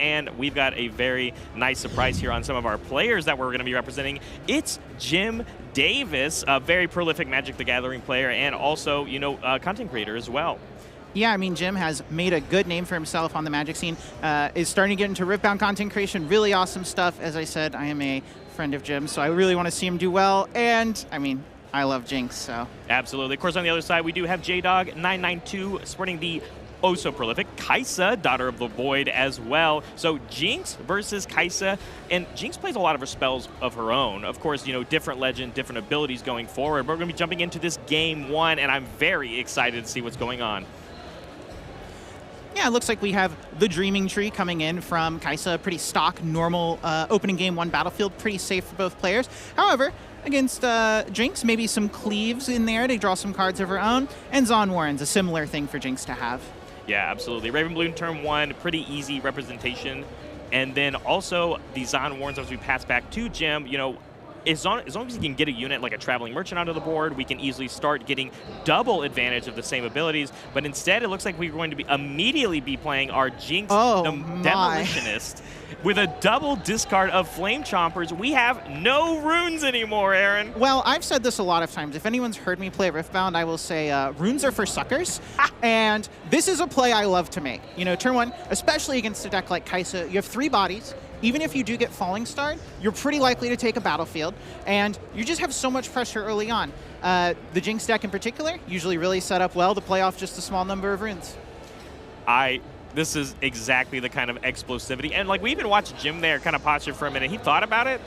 and we've got a very nice surprise here on some of our players that we're going to be representing. It's Jim Davis, a very prolific Magic the Gathering player and also, you know, content creator as well. Yeah, I mean, Jim has made a good name for himself on the Magic scene, is starting to get into Riftbound content creation, really awesome stuff. As I said, I am a friend of Jim, so I really want to see him do well, and, I mean, I love Jinx, so. Absolutely. Of course, on the other side, we do have JDog992 sporting the so prolific Kaisa, Daughter of the Void as well. So Jinx versus Kaisa, and Jinx plays a lot of her spells of her own. Of course, you know, different legend, different abilities going forward. But we're going to be jumping into this game one, and I'm very excited to see what's going on. Yeah, it looks like we have the Dreaming Tree coming in from Kaisa, pretty stock, normal opening game one battlefield, pretty safe for both players. However, against Jinx, maybe some Cleaves in there to draw some cards of her own, and Zon Warren's a similar thing for Jinx to have. Yeah, absolutely. Raven Bloom turn one, pretty easy representation. And then also the Zon Warrens as we pass back to Jim, you know, as long as he can get a unit like a Traveling Merchant onto the board, we can easily start getting double advantage of the same abilities. But instead, it looks like we're going to be immediately be playing our Jinx Demolitionist with a double discard of Flame Chompers. We have no runes anymore, Aaron. Well, I've said this a lot of times. If anyone's heard me play Riftbound, I will say runes are for suckers. And this is a play I love to make. You know, turn one, especially against a deck like Kaisa, you have 3 bodies. Even if you do get Falling Star, you're pretty likely to take a battlefield, and you just have so much pressure early on. The Jinx deck in particular, usually really set up well to play off just a small number of runes. This is exactly the kind of explosivity. And like we even watched Jim there kind of posture for a minute. He thought about it,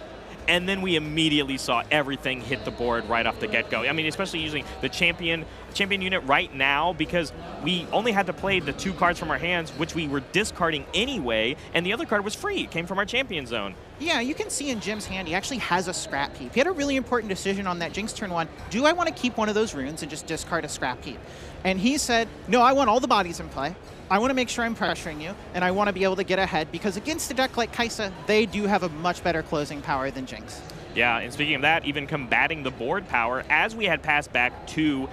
and then we immediately saw everything hit the board right off the get-go. I mean, especially using the champion unit right now, because we only had to play the 2 cards from our hands, which we were discarding anyway, and the other card was free. It came from our champion zone. Yeah, you can see in Jim's hand, he actually has a scrap heap. He had a really important decision on that Jinx turn one. Do I want to keep one of those runes and just discard a scrap heap? And he said, no, I want all the bodies in play. I want to make sure I'm pressuring you, and I want to be able to get ahead, because against a deck like Kaisa, they do have a much better closing power than Jinx. Yeah, and speaking of that, even combating the board power, as we had passed back to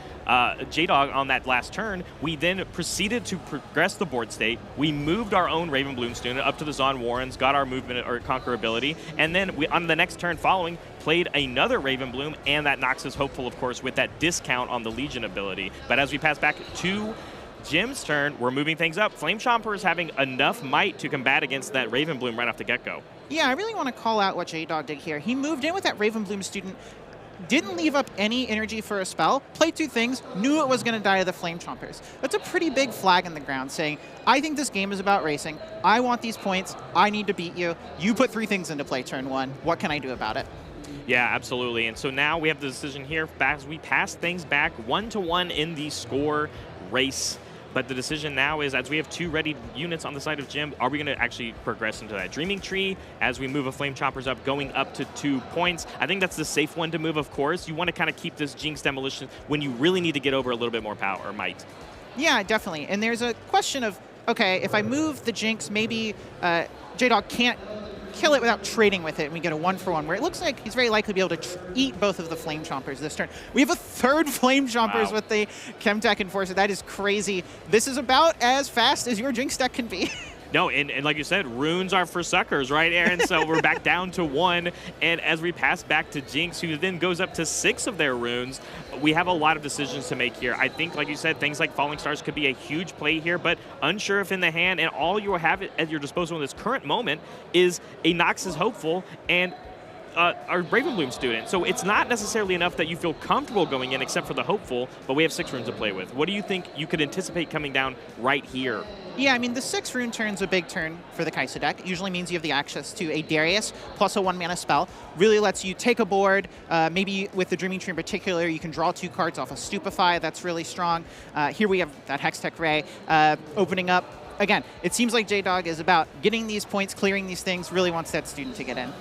J-Dog on that last turn, we then proceeded to progress the board state. We moved our own Raven Bloom student up to the Zon Warrens, got our movement or conquer ability, and then we, on the next turn following, played another Raven Bloom, and that knocks us hopeful, of course, with that discount on the Legion ability. But as we pass back to Jim's turn, we're moving things up. Flame Chomper is having enough might to combat against that Raven Bloom right off the get-go. Yeah, I really want to call out what J-Dog did here. He moved in with that Raven Bloom student, didn't leave up any energy for a spell, played 2 things, knew it was going to die to the Flame Chompers. That's a pretty big flag in the ground saying, I think this game is about racing. I want these points. I need to beat you. You put 3 things into play turn 1. What can I do about it? Yeah, absolutely. And so now we have the decision here as we pass things back 1-1 in the score race. But the decision now is, as we have 2 ready units on the side of Jim, are we going to actually progress into that Dreaming Tree as we move a Flame Chompers up, going up to 2 points? I think that's the safe one to move, of course. You want to kind of keep this Jinx Demolition when you really need to get over a little bit more power or might. Yeah, definitely. And there's a question of, okay, if I move the Jinx, maybe J-Dog can't kill it without trading with it, and we get a 1-for-1, where it looks like he's very likely to be able to eat both of the Flame Chompers this turn. We have a 3rd Flame Chompers with the Chemtech Enforcer. That is crazy. This is about as fast as your Jinx deck can be. No, and like you said, runes are for suckers, right, Aaron? So we're back down to 1, and as we pass back to Jinx, who then goes up to 6 of their runes, we have a lot of decisions to make here. I think, like you said, things like Falling Stars could be a huge play here, but unsure if in the hand, and all you have at your disposal in this current moment is a Noxus Hopeful and our Raven Bloom student. So it's not necessarily enough that you feel comfortable going in except for the Hopeful, but we have 6 runes to play with. What do you think you could anticipate coming down right here? Yeah, I mean, the 6 rune turn's a big turn for the Kaisa deck. It usually means you have the access to a Darius plus a 1-mana spell. Really lets you take a board. Maybe with the Dreaming Tree in particular, you can draw 2 cards off a Stupefy. That's really strong. Here we have that Hextech Ray opening up. Again, it seems like J-Dog is about getting these points, clearing these things, really wants that student to get in.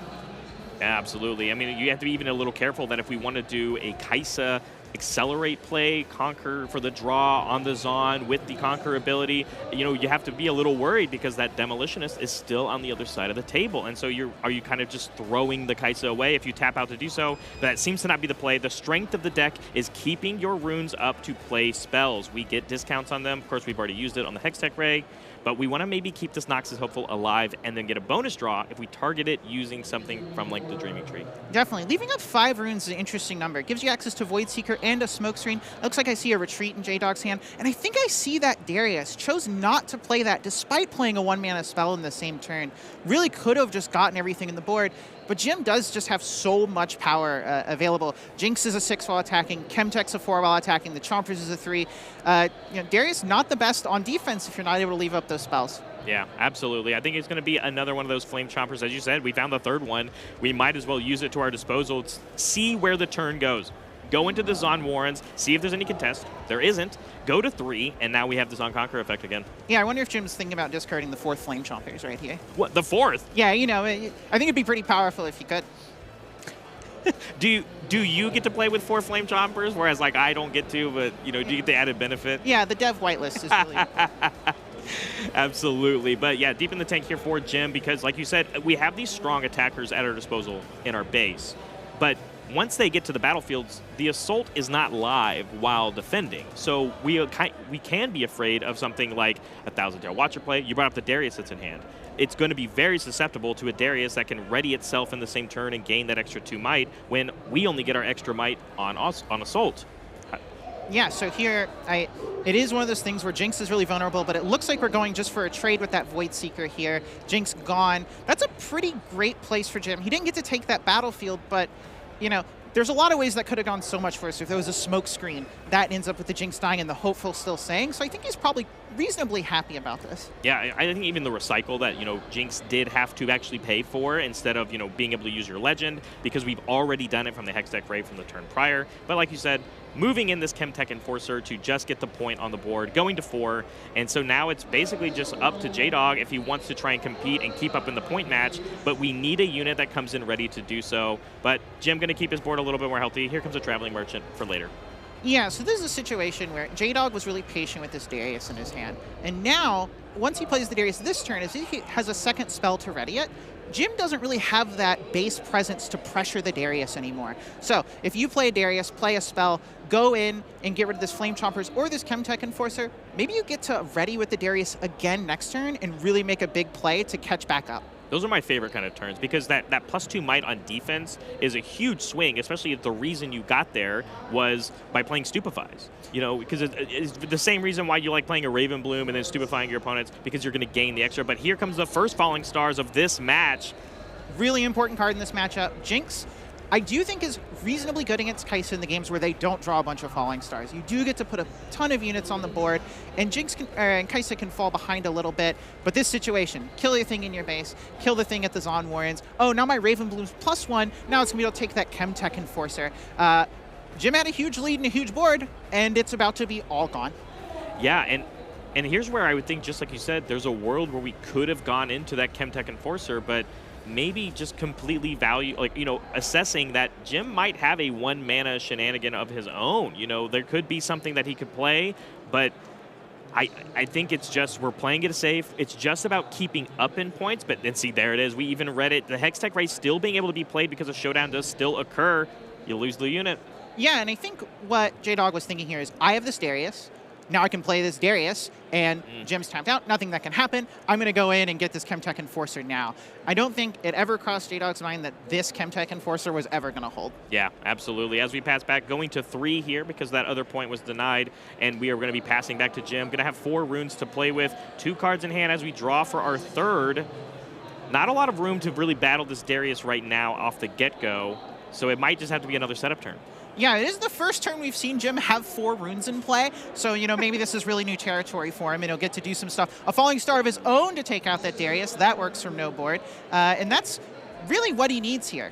Absolutely. I mean, you have to be even a little careful that if we want to do a Kaisa accelerate play, Conquer for the draw on the Zon with the Conquer ability, you know, you have to be a little worried because that Demolitionist is still on the other side of the table. And so are you kind of just throwing the Kaisa away if you tap out to do so? That seems to not be the play. The strength of the deck is keeping your runes up to play spells. We get discounts on them. Of course, we've already used it on the Hextech Ray. But we want to maybe keep this Noxus Hopeful alive and then get a bonus draw if we target it using something from like the Dreaming Tree. Definitely. Leaving up 5 runes is an interesting number. It gives you access to Void Seeker and a Smoke Screen. Looks like I see a Retreat in J-Dog's hand. And I think I see that Darius chose not to play that despite playing a 1-mana spell in the same turn. Really could have just gotten everything in the board. But Jim does just have so much power available. Jinx is a 6 while attacking. Chemtech's a 4 while attacking. The Chompers is a 3. Darius not the best on defense if you're not able to leave up those spells. Yeah, absolutely. I think it's going to be another one of those Flame Chompers. As you said, we found the 3rd one. We might as well use it to our disposal. See where the turn goes. Go into the Zon Warrens, see if there's any contest. There isn't. Go to 3, and now we have the Zon Conqueror effect again. Yeah, I wonder if Jim's thinking about discarding the 4th Flame Chompers right here. What, the 4th? Yeah, you know, I think it'd be pretty powerful if you could. Do you get to play with 4 Flame Chompers, whereas like I don't get to, but do you get the added benefit? Yeah, the dev whitelist is really Absolutely. But yeah, deep in the tank here for Jim because like you said, we have these strong attackers at our disposal in our base. But once they get to the battlefields, the assault is not live while defending. So we can be afraid of something like a 1,000-Year Watcher play. You brought up the Darius that's in hand. It's going to be very susceptible to a Darius that can ready itself in the same turn and gain that extra 2 might when we only get our extra might on assault. Yeah, so here, it is one of those things where Jinx is really vulnerable, but it looks like we're going just for a trade with that Void Seeker here. Jinx gone. That's a pretty great place for Jim. He didn't get to take that battlefield, but, there's a lot of ways that could have gone so much worse. If there was a Smoke Screen, that ends up with the Jinx dying and the Hopeful still staying. So I think he's probably reasonably happy about this. Yeah, I think even the recycle that, Jinx did have to actually pay for instead of, being able to use your Legend because we've already done it from the Hextech Ray from the turn prior. But like you said, moving in this Chemtech Enforcer to just get the point on the board, going to 4. And so now it's basically just up to J-Dog if he wants to try and compete and keep up in the point match. But we need a unit that comes in ready to do so. But Jim going to keep his board a little bit more healthy. Here comes a Traveling Merchant for later. Yeah, so this is a situation where J-Dog was really patient with this Darius in his hand. And now, once he plays the Darius this turn, as he has a second spell to ready it, Jim doesn't really have that base presence to pressure the Darius anymore. So if you play a Darius, play a spell, go in and get rid of this Flame Chompers or this Chemtech Enforcer, maybe you get to ready with the Darius again next turn and really make a big play to catch back up. Those are my favorite kind of turns because that +2 might on defense is a huge swing, especially if the reason you got there was by playing Stupefies. Because it's the same reason why you like playing a Raven Bloom and then stupefying your opponents because you're going to gain the extra. But here comes the first Falling Stars of this match. Really important card in this matchup. Jinx, I do think is reasonably good against Kai'Sa in the games where they don't draw a bunch of Falling Stars. You do get to put a ton of units on the board, and and Kai'Sa can fall behind a little bit. But this situation, kill your thing in your base, kill the thing at the Zon Warrens. Oh, now my Raven Bloom's +1. Now it's going to be able to take that Chemtech Enforcer. Jim had a huge lead and a huge board, and it's about to be all gone. Yeah, and here's where I would think, just like you said, there's a world where we could have gone into that Chemtech Enforcer, but maybe just completely assessing that Jim might have a 1-mana shenanigan of his own. There could be something that he could play, but I think it's just we're playing it safe. It's just about keeping up in points, but then see, there it is. We even read it. The Hextech Ray still being able to be played because a showdown does still occur. You lose the unit. Yeah, and I think what J-Dog was thinking here is, I have this Darius. Now I can play this Darius, and Jim's tapped out. Nothing that can happen. I'm going to go in and get this Chemtech Enforcer now. I don't think it ever crossed J-Dog's mind that this Chemtech Enforcer was ever going to hold. Yeah, absolutely. As we pass back, going to 3 here because that other point was denied, and we are going to be passing back to Jim. Going to have 4 runes to play with, 2 cards in hand as we draw for our 3rd. Not a lot of room to really battle this Darius right now off the get-go, so it might just have to be another setup turn. Yeah, it is the first turn we've seen Jim have 4 runes in play, so, maybe this is really new territory for him, and he'll get to do some stuff. A Falling Star of his own to take out that Darius. That works from no board, and that's really what he needs here.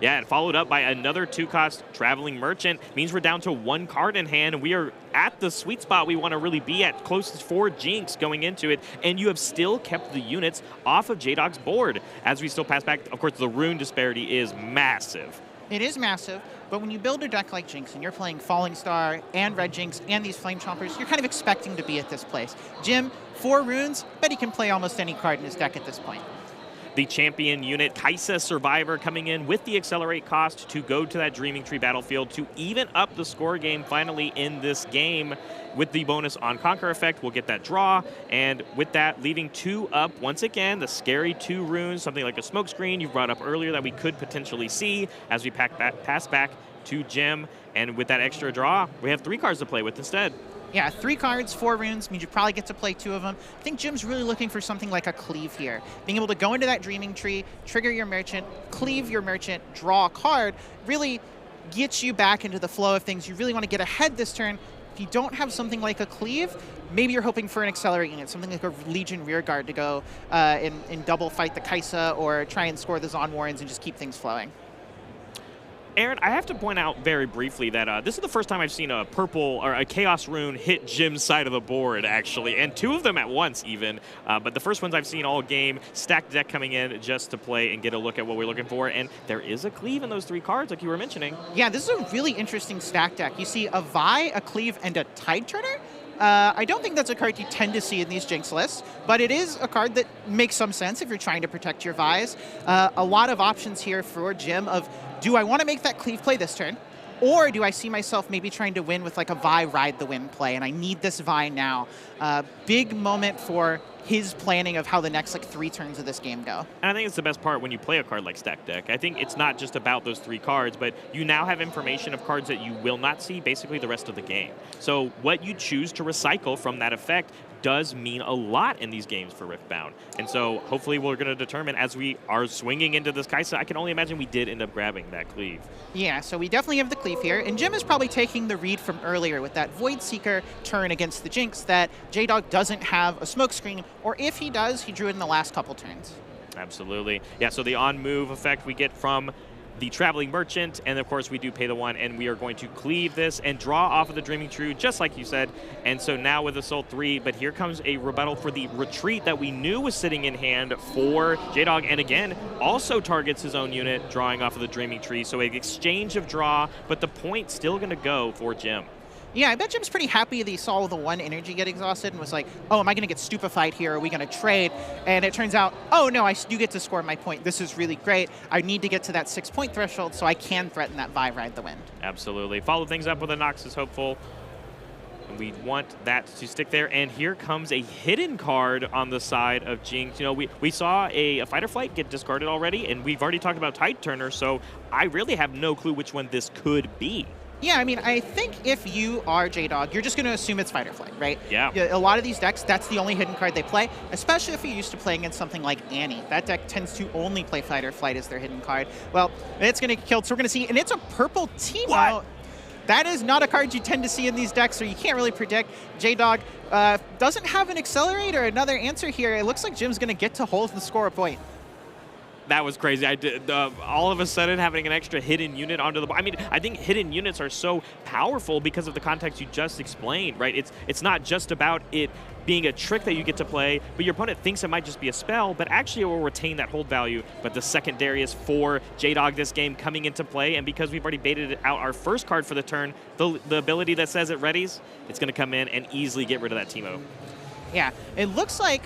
Yeah, and followed up by another 2-cost Traveling Merchant. Means we're down to 1 card in hand, and we are at the sweet spot we want to really be at, closest for Jinx going into it, and you have still kept the units off of J-Dog's board. As we still pass back, of course, the rune disparity is massive. It is massive, but when you build a deck like Jinx and you're playing Falling Star and Red Jinx and these Flame Chompers, you're kind of expecting to be at this place. Jim, 4 runes, bet he can play almost any card in his deck at this point. the champion unit, Kaisa Survivor, coming in with the accelerate cost to go to that Dreaming Tree battlefield to even up the score game finally in this game. With the bonus on Conquer effect, we'll get that draw, and with that, leaving 2 up once again, the scary 2 runes, something like a smoke screen you brought up earlier that we could potentially see as we pass back to Jim, and with that extra draw, we have 3 cards to play with instead. Yeah, 3 cards, 4 runes, means you probably get to play 2 of them. I think Jim's really looking for something like a cleave here. Being able to go into that Dreaming Tree, trigger your merchant, cleave your merchant, draw a card, really gets you back into the flow of things. You really want to get ahead this turn. If you don't have something like a cleave, maybe you're hoping for an accelerate unit, something like a Legion Rearguard to go and double fight the Kaisa or try and score the Zon Warrens and just keep things flowing. Aaron, I have to point out very briefly that this is the first time I've seen a purple or a Chaos Rune hit Jim's side of the board, actually, and 2 of them at once even. But the first ones I've seen all game, stacked deck coming in just to play and get a look at what we're looking for. And there is a cleave in those 3 cards, like you were mentioning. Yeah, this is a really interesting stack deck. You see a Vi, a cleave, and a Tide Turner. I don't think that's a card you tend to see in these Jinx lists, but it is a card that makes some sense if you're trying to protect your Vi's. A lot of options here for Jim of, do I want to make that cleave play this turn? Or do I see myself maybe trying to win with like a Vi Ride the Wind play, and I need this Vi now? Big moment for his planning of how the next like 3 turns of this game go. And I think it's the best part when you play a card like Stack Deck. I think it's not just about those 3 cards, but you now have information of cards that you will not see basically the rest of the game. So what you choose to recycle from that effect does mean a lot in these games for Riftbound. And so hopefully we're going to determine as we are swinging into this Kaisa, I can only imagine we did end up grabbing that cleave. Yeah, so we definitely have the cleave here, and Jim is probably taking the read from earlier with that Void Seeker turn against the Jinx that J-Dog doesn't have a smoke screen, or if he does, he drew it in the last couple turns. Absolutely. Yeah, so the on-move effect we get from the Traveling Merchant, and of course we do pay the 1, and we are going to cleave this and draw off of the Dreaming Tree, just like you said. And so now with Assault 3, but here comes a rebuttal for the retreat that we knew was sitting in hand for J-Dog, and again, also targets his own unit, drawing off of the Dreaming Tree. So an exchange of draw, but the point still going to go for Jim. Yeah, I bet Jim's pretty happy that he saw the 1 energy get exhausted and was like, oh, am I going to get stupefied here? Are we going to trade? And it turns out, oh, no, I do get to score my point. This is really great. I need to get to that 6-point threshold so I can threaten that Vi Ride the Wind. Absolutely. Follow things up with a Noxus Hopeful. And we want that to stick there. And here comes a hidden card on the side of Jinx. You know, we saw a Fight or Flight get discarded already, and we've already talked about Tide Turner, so I really have no clue which one this could be. Yeah, I mean, I think if you are J-Dog, you're just going to assume it's Fight or Flight, right? Yeah. A lot of these decks, that's the only hidden card they play, especially if you're used to playing against something like Annie. That deck tends to only play Fight or Flight as their hidden card. Well, it's going to get killed, so we're going to see, and it's a purple Teemo. That is not a card you tend to see in these decks, so you can't really predict. J-Dog doesn't have an Accelerate or another answer here. It looks like Jim's going to get to hold the score a point. That was crazy. I did all of a sudden having an extra hidden unit onto the board. I mean, I think hidden units are so powerful because of the context you just explained, right? It's not just about it being a trick that you get to play, but your opponent thinks it might just be a spell, but actually it will retain that hold value. But the secondary is for J-Dog this game coming into play, and because we've already baited out our first card for the turn, the ability that says it readies, it's going to come in and easily get rid of that Teemo. Yeah, it looks like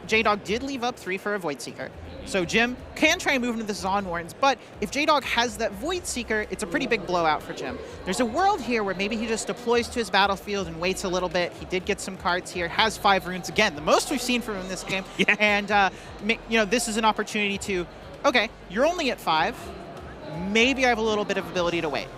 J-Dog did leave up 3 for a Void Seeker. So Jim can try and move into the Zon Warrens, but if J-Dog has that Void Seeker, it's a pretty big blowout for Jim. There's a world here where maybe he just deploys to his battlefield and waits a little bit. He did get some cards here, has 5 runes. Again, the most we've seen from him in this game. Yeah. And, you know, this is an opportunity to, okay, you're only at 5. Maybe I have a little bit of ability to wait.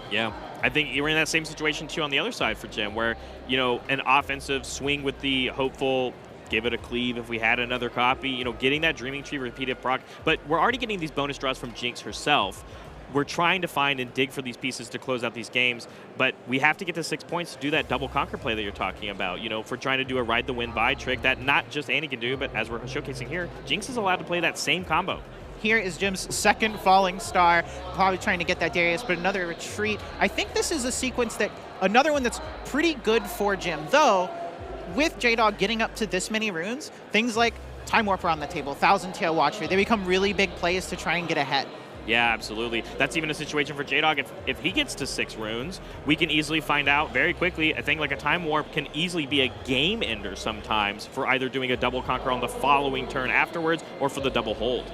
Yeah. I think you're in that same situation, too, on the other side for Jim, where, you know, an offensive swing with the hopeful, give it a cleave if we had another copy, you know, getting that Dreaming Tree repeated proc. But we're already getting these bonus draws from Jinx herself. We're trying to find and dig for these pieces to close out these games, but we have to get to 6 points to do that double conquer play that you're talking about. You know, if we're trying to do a ride the wind by trick that not just Annie can do, but as we're showcasing here, Jinx is allowed to play that same combo. Here is Jim's second falling star, probably trying to get that Darius, but another retreat. I think this is a sequence that, another one that's pretty good for Jim, though, with J-Dog getting up to this many runes, things like Time Warper on the table, Thousand Tail Watcher, they become really big plays to try and get ahead. Yeah, absolutely. That's even a situation for J-Dog. If he gets to 6 runes, we can easily find out very quickly. A thing like a Time Warp can easily be a game ender sometimes for either doing a double conquer on the following turn afterwards or for the double hold.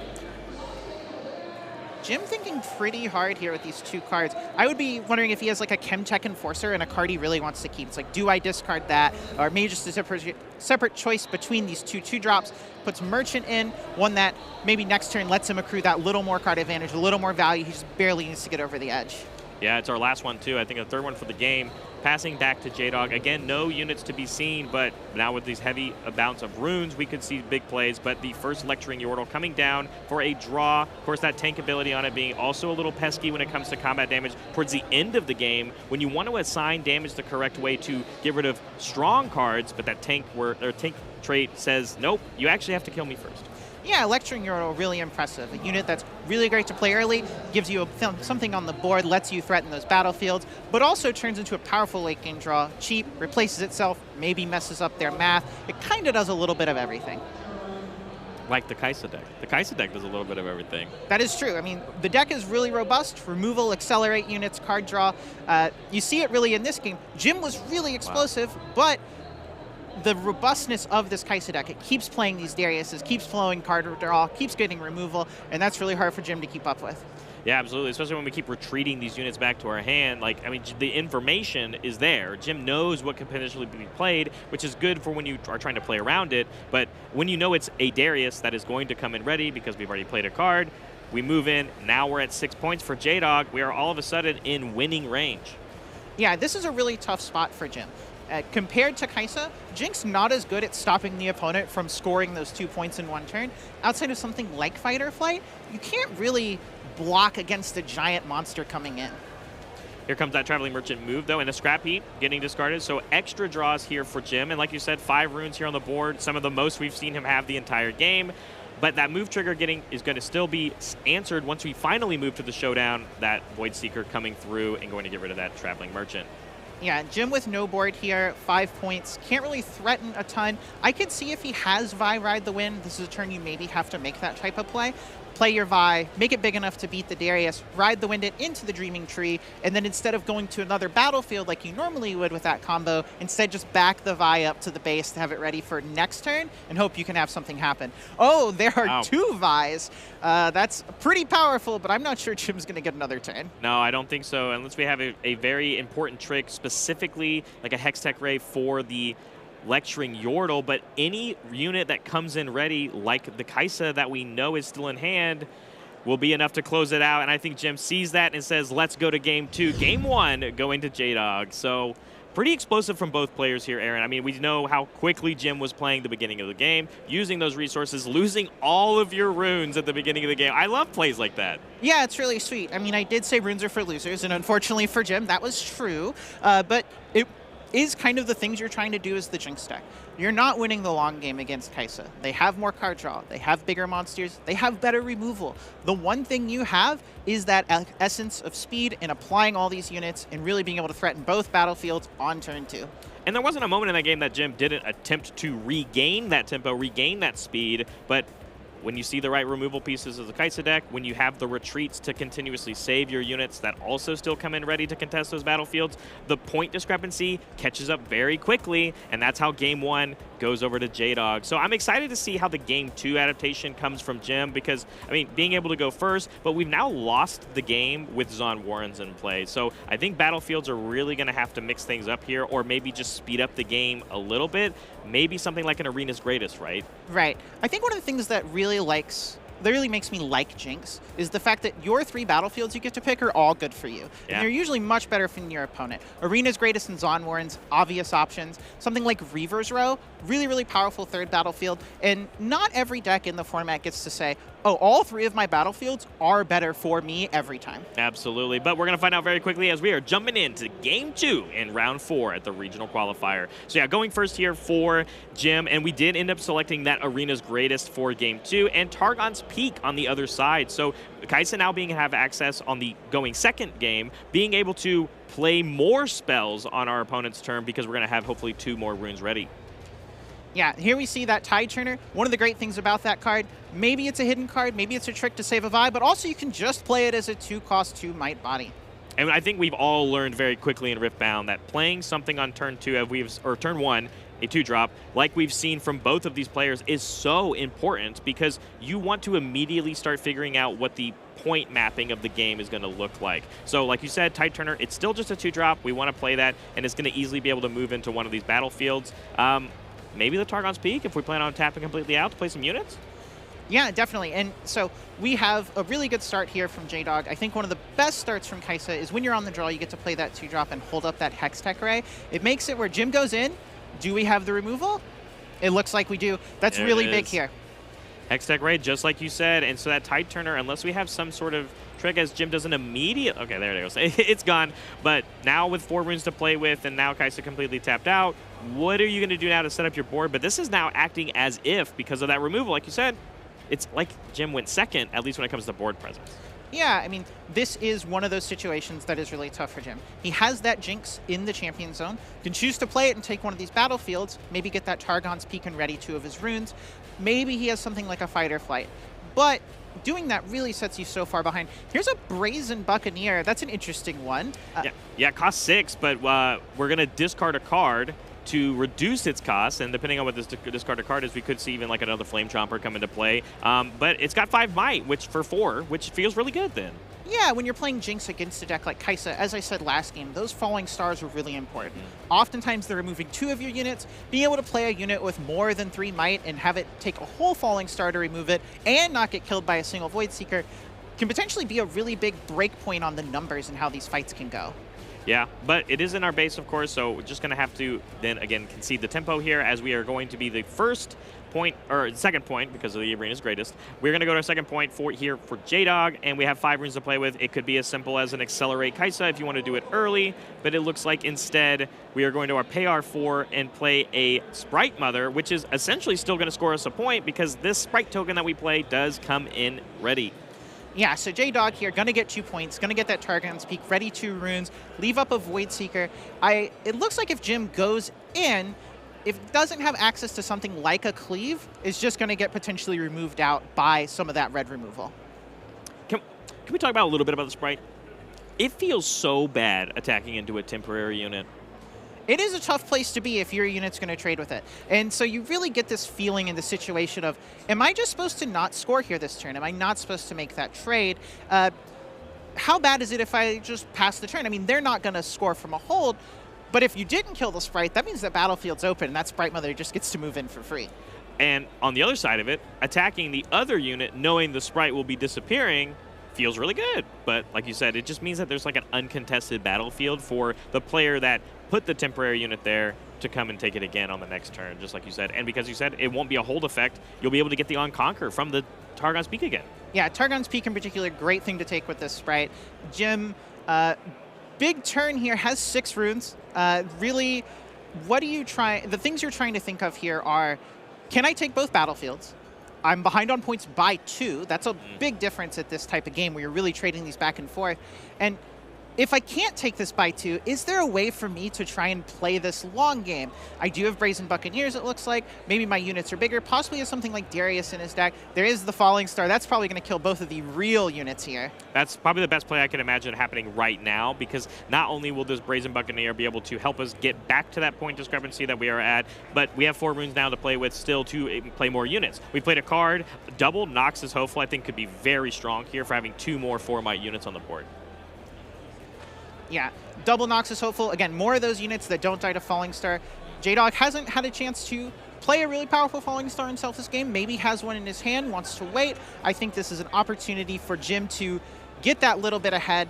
Jim thinking pretty hard here with these 2 cards. I would be wondering if he has like a Chemtech Enforcer and a card he really wants to keep. It's like, do I discard that? Or maybe just a separate choice between these 2 drops. Puts Merchant in, one that maybe next turn lets him accrue that little more card advantage, a little more value. He just barely needs to get over the edge. Yeah, it's our last one too. I think a third one for the game. Passing back to J-Dog. Again, no units to be seen, but now with these heavy amounts of runes, we could see big plays. But the first Lecturing Yordle coming down for a draw. Of course, that tank ability on it being also a little pesky when it comes to combat damage towards the end of the game. When you want to assign damage the correct way to get rid of strong cards, but that tank trait says, nope, you actually have to kill me first. Yeah, Lecturing Yordle, really impressive. A unit that's really great to play early, gives you something on the board, lets you threaten those battlefields, but also turns into a powerful late game draw. Cheap, replaces itself, maybe messes up their math. It kind of does a little bit of everything. Like the Kai'Sa deck. The Kai'Sa deck does a little bit of everything. That is true. I mean, the deck is really robust. Removal, accelerate units, card draw. You see it really in this game. Jim was really explosive, but the robustness of this Kai'Sa deck, it keeps playing these Dariuses, keeps flowing card draw, keeps getting removal, and that's really hard for Jim to keep up with. Yeah, absolutely, especially when we keep retreating these units back to our hand. Like, I mean, the information is there. Jim knows what can potentially be played, which is good for when you are trying to play around it, but when you know it's a Darius that is going to come in ready because we've already played a card, we move in, now we're at 6 points for J-Dog. We are all of a sudden in winning range. Yeah, this is a really tough spot for Jim. Compared to Kai'Sa, Jinx not as good at stopping the opponent from scoring those 2 points in one turn. Outside of something like Fight or Flight, you can't really block against a giant monster coming in. Here comes that Traveling Merchant move, though, and a Scrap Heap getting discarded. So extra draws here for Jim. And like you said, 5 runes here on the board, some of the most we've seen him have the entire game. But that move trigger is going to still be answered once we finally move to the showdown. That Void Seeker coming through and going to get rid of that Traveling Merchant. Yeah, Jim with no board here, 5 points. Can't really threaten a ton. I could see if he has Vi Ride the Wind, this is a turn you maybe have to make that type of play. Play your Vi, make it big enough to beat the Darius, ride the Wind it into the Dreaming Tree, and then instead of going to another battlefield like you normally would with that combo, instead just back the Vi up to the base to have it ready for next turn and hope you can have something happen. Oh, there are 2 Vi's. That's pretty powerful, but I'm not sure Jim's going to get another turn. No, I don't think so, unless we have a very important trick, specifically like a Hextech Ray for the Lecturing Yordle, but any unit that comes in ready, like the Kai'Sa that we know is still in hand, will be enough to close it out. And I think Jim sees that and says, let's go to game 2. Game 1 going to J-Dog. So pretty explosive from both players here, Aaron. I mean, we know how quickly Jim was playing the beginning of the game, using those resources, losing all of your runes at the beginning of the game. I love plays like that. Yeah, it's really sweet. I mean, I did say runes are for losers, and unfortunately for Jim, that was true. But it is kind of the things you're trying to do as the Jinx deck. You're not winning the long game against Kai'Sa. They have more card draw. They have bigger monsters. They have better removal. The one thing you have is that essence of speed in applying all these units and really being able to threaten both battlefields on turn 2. And there wasn't a moment in that game that Jim didn't attempt to regain that tempo, regain that speed, but when you see the right removal pieces of the Kai'Sa deck, when you have the retreats to continuously save your units that also still come in ready to contest those battlefields, the point discrepancy catches up very quickly, and that's how game 1 goes over to J-Dog. So I'm excited to see how the game 2 adaptation comes from Jim because, I mean, being able to go first, but we've now lost the game with Zon Warrens in play. So I think battlefields are really going to have to mix things up here or maybe just speed up the game a little bit. Maybe something like an Arena's Greatest, right? Right. I think one of the things that really makes me like Jinx is the fact that your 3 battlefields you get to pick are all good for you. Yeah. And they're usually much better than your opponent. Arena's Greatest and Zon Warrens, obvious options. Something like Reaver's Row, really, really powerful 3rd battlefield. And not every deck in the format gets to say, oh, all 3 of my battlefields are better for me every time. Absolutely. But we're going to find out very quickly as we are jumping into game 2 in round 4 at the regional qualifier. So yeah, going first here for Jim, and we did end up selecting that Arena's Greatest for game 2 and Targon's Peak on the other side. So Kai'Sa now have access on the going second game, being able to play more spells on our opponent's turn because we're going to have hopefully 2 more runes ready. Yeah, here we see that Tide Turner. One of the great things about that card, maybe it's a hidden card, maybe it's a trick to save a vibe, but also you can just play it as a 2-cost 2 Might Body. And I think we've all learned very quickly in Riftbound that playing something on turn 2, or turn 1, a 2-drop, like we've seen from both of these players, is so important because you want to immediately start figuring out what the point mapping of the game is going to look like. So like you said, Tide Turner, it's still just a 2-drop. We want to play that, and it's going to easily be able to move into one of these battlefields. Maybe the Targon's Peak if we plan on tapping completely out to play some units? Yeah, definitely. And so we have a really good start here from J-Dog. I think one of the best starts from Kai'Sa is when you're on the draw, you get to play that 2-drop and hold up that Hex Tech Array. It makes it where Jim goes in. Do we have the removal? It looks like we do. That's really big here. Hex Tech Array, just like you said. And so that Tide Turner, unless we have some sort of trick as Jim doesn't immediate. Okay, there it goes. It's gone. But now with 4 runes to play with and now Kai'Sa completely tapped out, what are you going to do now to set up your board? But this is now acting as if, because of that removal, like you said, it's like Jim went second, at least when it comes to board presence. Yeah, I mean, this is one of those situations that is really tough for Jim. He has that Jinx in the champion zone, can choose to play it and take one of these battlefields, maybe get that Targon's Peak and ready 2 of his runes. Maybe he has something like a Fight or Flight. But doing that really sets you so far behind. Here's a Brazen Buccaneer. That's an interesting one. Yeah, it costs 6, but we're going to discard a card to reduce its cost, and depending on what this discarded card is, we could see even like another Flame Chomper come into play. But it's got 5 might, which for 4, which feels really good then. Yeah, when you're playing Jinx against a deck like Kai'Sa, as I said last game, those falling stars are really important. Oftentimes they're removing 2 of your units. Being able to play a unit with more than 3 might and have it take a whole falling star to remove it and not get killed by a single Void Seeker can potentially be a really big break point on the numbers and how these fights can go. Yeah, but it is in our base, of course, so we're just going to have to then, again, concede the tempo here as we are going to be the first point, or second point, because of the arena's greatest. We're going to go to our second point here for J-Dog, and we have 5 runes to play with. It could be as simple as an Accelerate Kai'Sa if you want to do it early, but it looks like instead we are going to our pay R4 and play a Sprite Mother, which is essentially still going to score us a point because this Sprite token that we play does come in ready. Yeah, so J-Dog here, gonna get 2 points, gonna get that Targon's Peak, ready 2 runes, leave up a Void Seeker. It looks like if Jim goes in, if it doesn't have access to something like a Cleave, it's just gonna get potentially removed out by some of that red removal. Can we talk about a little bit about the Sprite? It feels so bad attacking into a temporary unit. It is a tough place to be if your unit's going to trade with it. And so you really get this feeling in the situation of, am I just supposed to not score here this turn? Am I not supposed to make that trade? How bad is it if I just pass the turn? I mean, they're not going to score from a hold, but if you didn't kill the Sprite, that means the battlefield's open and that Sprite Mother just gets to move in for free. And on the other side of it, attacking the other unit knowing the Sprite will be disappearing feels really good. But like you said, it just means that there's like an uncontested battlefield for the player that put the temporary unit there to come and take it again on the next turn, just like you said. And because you said it won't be a hold effect, you'll be able to get the on-conquer from the Targon's Peak again. Yeah, Targon's Peak in particular, great thing to take with this Sprite. Jim, big turn here, has 6 runes. Really, the things you're trying to think of here are, can I take both battlefields? I'm behind on points by 2. That's a big difference at this type of game where you're really trading these back and forth. And if I can't take this by 2, is there a way for me to try and play this long game? I do have Brazen Buccaneers, it looks like. Maybe my units are bigger. Possibly has something like Darius in his deck. There is the Falling Star. That's probably going to kill both of the real units here. That's probably the best play I can imagine happening right now, because not only will this Brazen Buccaneer be able to help us get back to that point discrepancy that we are at, but we have 4 runes now to play with still to play more units. We played a card. Double Noxus Hopeful, I think, could be very strong here for having 2 more 4-might units on the board. Yeah, double Noxus Hopeful. Again, more of those units that don't die to Falling Star. J-Dog hasn't had a chance to play a really powerful Falling Star himself this game. Maybe has one in his hand, wants to wait. I think this is an opportunity for Jim to get that little bit ahead.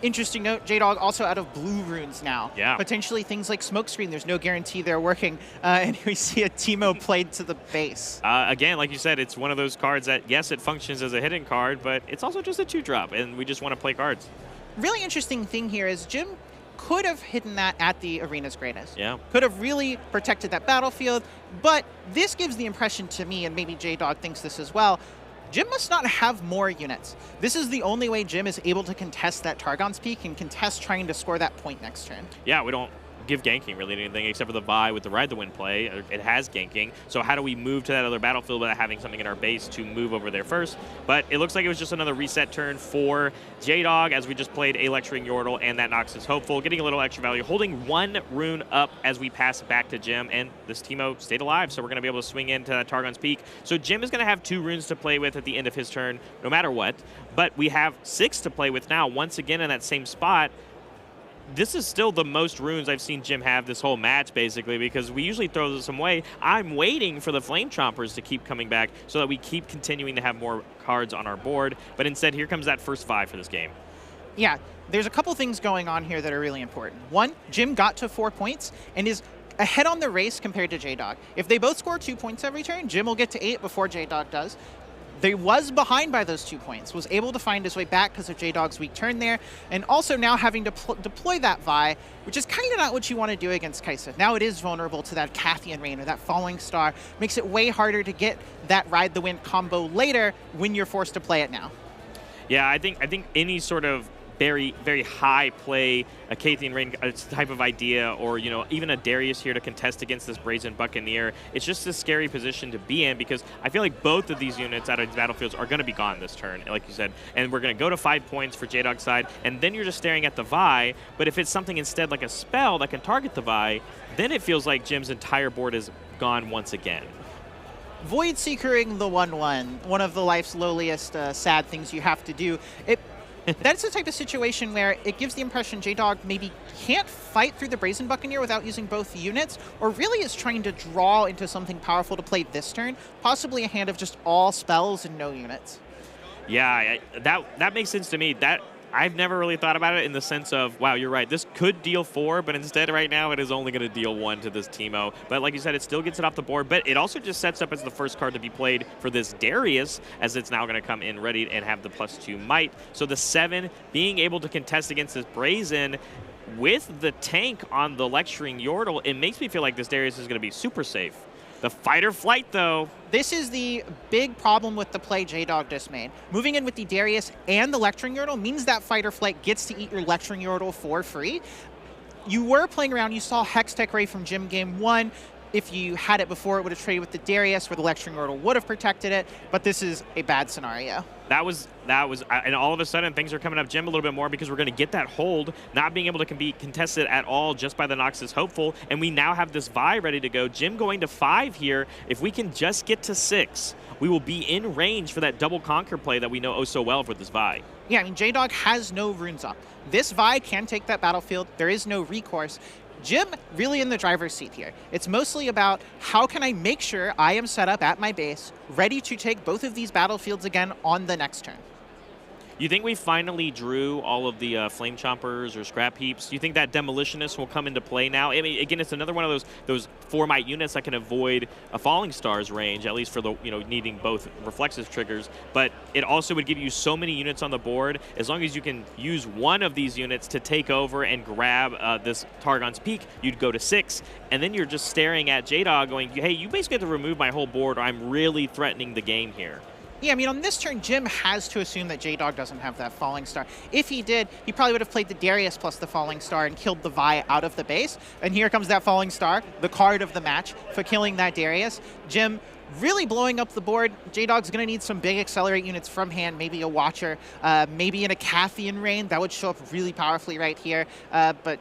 Interesting note, J-Dog also out of blue runes now. Yeah. Potentially things like Smokescreen, there's no guarantee they're working. And we see a Teemo played to the base. Again, like you said, it's one of those cards that, yes, it functions as a hidden card, but it's also just a 2-drop, and we just want to play cards. Really interesting thing here is Jim could have hidden that at the arena's greatest. Yeah. Could have really protected that battlefield, but this gives the impression to me, and maybe J-Dog thinks this as well, Jim must not have more units. This is the only way Jim is able to contest that Targon's Peak and contest trying to score that point next turn. Yeah, we don't give ganking really anything except for the Vi with the Ride the Wind play. It has ganking. So how do we move to that other battlefield without having something in our base to move over there first? But it looks like it was just another reset turn for J-Dog as we just played a Lecturing Yordle, and that Nox is hopeful, getting a little extra value, holding 1 rune up as we pass back to Jim, and this Teemo stayed alive, so we're going to be able to swing into Targon's Peak. So Jim is going to have 2 runes to play with at the end of his turn, no matter what. But we have 6 to play with now, once again in that same spot. This is still the most runes I've seen Jim have this whole match, basically, because we usually throw some away. I'm waiting for the Flame Chompers to keep coming back so that we keep continuing to have more cards on our board. But instead, here comes that first Vi for this game. Yeah, there's a couple things going on here that are really important. One, Jim got to 4 points and is ahead on the race compared to J-Dog. If they both score 2 points every turn, Jim will get to 8 before J-Dog does. They was behind by those 2 points, was able to find his way back because of J-Dog's weak turn there, and also now having to deploy that Vi, which is kind of not what you want to do against Kai'Sa. Now it is vulnerable to that Cathian Rain or that Falling Star, makes it way harder to get that Ride the Wind combo later when you're forced to play it now. Yeah, I think any sort of very, very high play, a Cathian Rain type of idea, or, you know, even a Darius here to contest against this Brazen Buccaneer. It's just a scary position to be in because I feel like both of these units out of these battlefields are going to be gone this turn, like you said. And we're going to go to 5 points for J-Dog's side, and then you're just staring at the Vi. But if it's something instead like a spell that can target the Vi, then it feels like Jim's entire board is gone once again. Void Seekering the 1/1, one of the life's lowliest sad things you have to do. That's the type of situation where it gives the impression J-Dog maybe can't fight through the Brazen Buccaneer without using both units, or really is trying to draw into something powerful to play this turn, possibly a hand of just all spells and no units. Yeah, that makes sense to me. That I've never really thought about it in the sense of, wow, you're right, this could deal 4, but instead right now it is only going to deal 1 to this Teemo. But like you said, it still gets it off the board, but it also just sets up as the first card to be played for this Darius, as it's now going to come in ready and have the +2 might. So the 7 being able to contest against this Brazen with the tank on the Lecturing Yordle, it makes me feel like this Darius is going to be super safe. The fight or flight, though. This is the big problem with the play J-Dog just made. Moving in with the Darius and the Lecturing Yordle means that fight or flight gets to eat your Lecturing Yordle for free. You were playing around, you saw Hextech Ray from Jim game 1. If you had it before, it would have traded with the Darius, where the Lecturing Yordle would have protected it, but this is a bad scenario. That was, and all of a sudden things are coming up Jim a little bit more because we're going to get that hold, not being able to be contested at all just by the Nox is hopeful, and we now have this Vi ready to go. Jim going to 5 here. If we can just get to 6, we will be in range for that double conquer play that we know oh so well with this Vi. Yeah, I mean, J-Dog has no runes up. This Vi can take that battlefield. There is no recourse. Jim really in the driver's seat here. It's mostly about how can I make sure I am set up at my base, ready to take both of these battlefields again on the next turn. You think we finally drew all of the Flame Chompers or Scrap Heaps? Do you think that Demolitionist will come into play now? I mean, again, it's another one of those 4-might units that can avoid a Falling Star's range, at least for the, you know, needing both reflexive triggers. But it also would give you so many units on the board. As long as you can use one of these units to take over and grab this Targon's Peak, you'd go to 6. And then you're just staring at J-Dog going, hey, you basically have to remove my whole board or I'm really threatening the game here. Yeah, I mean, on this turn, Jim has to assume that J-Dog doesn't have that Falling Star. If he did, he probably would have played the Darius plus the Falling Star and killed the Vi out of the base. And here comes that Falling Star, the card of the match, for killing that Darius. Jim really blowing up the board. J-Dog's going to need some big Accelerate units from hand, maybe a Watcher, maybe in a Cathian Rain. That would show up really powerfully right here. But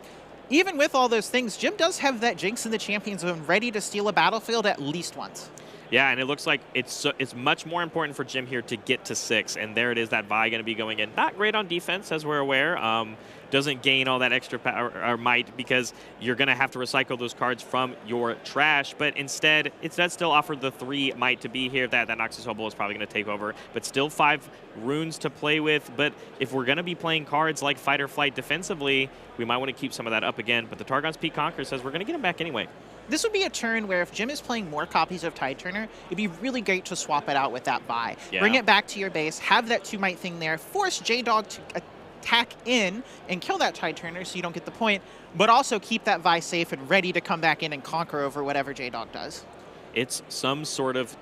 even with all those things, Jim does have that Jinx in the Champion Zone ready to steal a battlefield at least once. Yeah, and it looks like it's much more important for Jim here to get to 6, and there it is, that Vi going to be going in. Not great on defense, as we're aware. Doesn't gain all that extra power or might because you're going to have to recycle those cards from your trash, but instead, it does still offer the 3 might to be here. That Noxus Hobo is probably going to take over, but still 5 runes to play with. But if we're going to be playing cards like Fight or Flight defensively, we might want to keep some of that up again, but the Targon's Peak Conqueror says we're going to get him back anyway. This would be a turn where if Jim is playing more copies of Tide Turner, it'd be really great to swap it out with that Vi. Yeah. Bring it back to your base, have that 2-might thing there, force J-Dog to attack in and kill that Tide Turner so you don't get the point, but also keep that Vi safe and ready to come back in and conquer over whatever J-Dog does. It's some sort of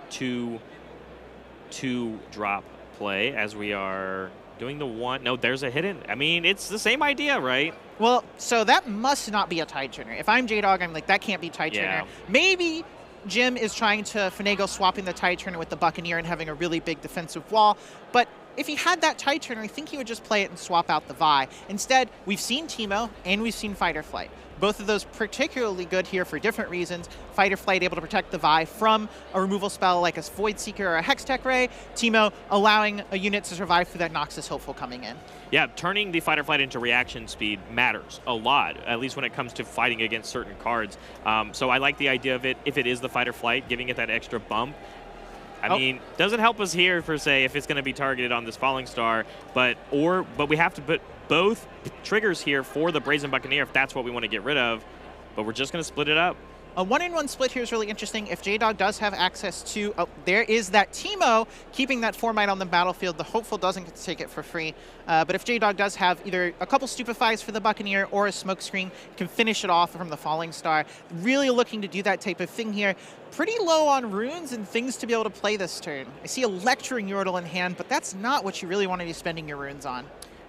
2-drop play as we are doing the one. No, there's a hidden. I mean, it's the same idea, right? Well, so that must not be a tide turner. If I'm J-Dog, I'm like, that can't be tide turner. Maybe Jim is trying to finagle swapping the tide turner with the Buccaneer and having a really big defensive wall. But if he had that tide turner, I think he would just play it and swap out the Vi. Instead, we've seen Teemo and we've seen Fight or Flight. Both of those particularly good here for different reasons. Fight or Flight able to protect the Vi from a removal spell like a Void Seeker or a Hextech Ray. Teemo allowing a unit to survive through that Noxus Hopeful coming in. Yeah, turning the Fight or Flight into reaction speed matters a lot, at least when it comes to fighting against certain cards. So I like the idea of it, if it is the Fight or Flight, giving it that extra bump. I mean, doesn't help us here, per se, if it's going to be targeted on this Falling Star, but we have to put both triggers here for the Brazen Buccaneer if that's what we want to get rid of, but we're just going to split it up. A 1-in-1 split here is really interesting. If J-Dog does have access to, there is that Teemo keeping that 4-mite on the battlefield. The Hopeful doesn't get to take it for free. But if J-Dog does have either a couple Stupefies for the Buccaneer or a Smokescreen, can finish it off from the Falling Star. Really looking to do that type of thing here. Pretty low on runes and things to be able to play this turn. I see a Lecturing Yordle in hand, but that's not what you really want to be spending your runes on.